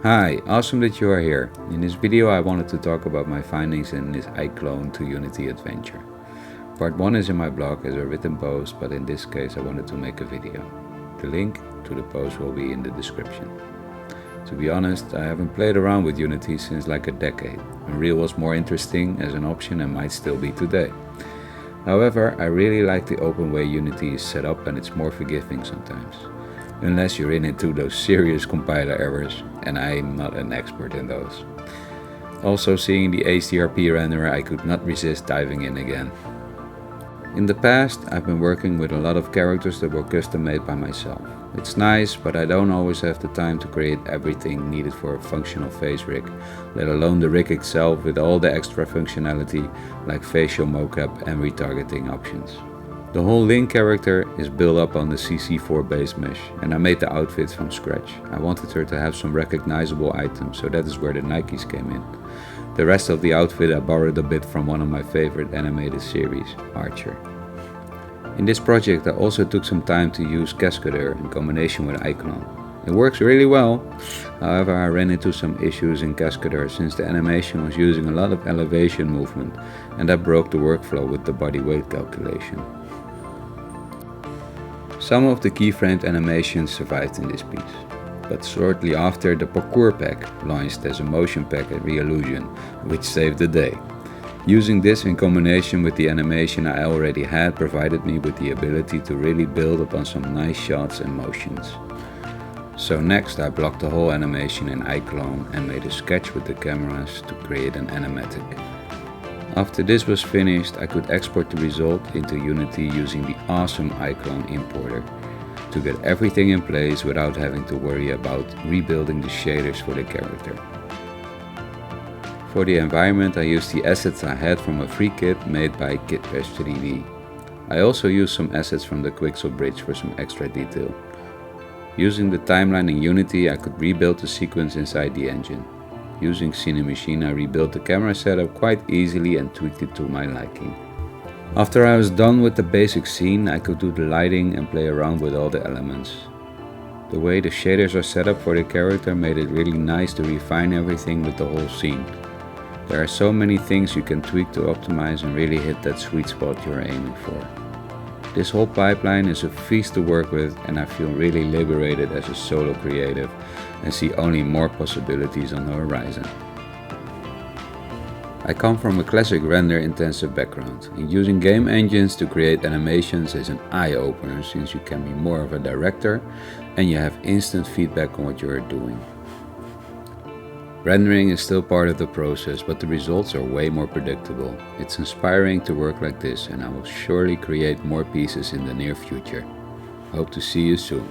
Hi, awesome that you are here. In this video I wanted to talk about my findings in this iClone to Unity adventure. Part 1 is in my blog as a written post, but in this case I wanted to make a video. The link to the post will be in the description. To be honest, I haven't played around with Unity since like a decade. Unreal was more interesting as an option and might still be today. However, I really like the open way Unity is set up and it's more forgiving sometimes. Unless you're into those serious compiler errors, and I'm not an expert in those. Also, seeing the HDRP renderer, I could not resist diving in again. In the past, I've been working with a lot of characters that were custom made by myself. It's nice, but I don't always have the time to create everything needed for a functional face rig, let alone the rig itself with all the extra functionality like facial mocap and retargeting options. The whole Lynn character is built up on the CC4 base mesh, and I made the outfit from scratch. I wanted her to have some recognizable items, so that is where the Nikes came in. The rest of the outfit I borrowed a bit from one of my favorite animated series, Archer. In this project I also took some time to use Cascadeur in combination with iClone. It works really well, however I ran into some issues in Cascadeur since the animation was using a lot of elevation movement, and that broke the workflow with the body weight calculation. Some of the keyframed animations survived in this piece, but shortly after the parkour pack launched as a motion pack at Reillusion, which saved the day. Using this in combination with the animation I already had provided me with the ability to really build upon some nice shots and motions. So next I blocked the whole animation in iClone and made a sketch with the cameras to create an animatic. After this was finished, I could export the result into Unity using the awesome iClone importer to get everything in place without having to worry about rebuilding the shaders for the character. For the environment I used the assets I had from a free kit made by KitBash 3D. I also used some assets from the Quixel bridge for some extra detail. Using the timeline in Unity I could rebuild the sequence inside the engine. Using Cinemachine I rebuilt the camera setup quite easily and tweaked it to my liking. After I was done with the basic scene, I could do the lighting and play around with all the elements. The way the shaders are set up for the character made it really nice to refine everything with the whole scene. There are so many things you can tweak to optimize and really hit that sweet spot you're aiming for. This whole pipeline is a feast to work with, and I feel really liberated as a solo creative and see only more possibilities on the horizon. I come from a classic render-intensive background, and using game engines to create animations is an eye-opener since you can be more of a director and you have instant feedback on what you are doing. Rendering is still part of the process, but the results are way more predictable. It's inspiring to work like this, and I will surely create more pieces in the near future. Hope to see you soon.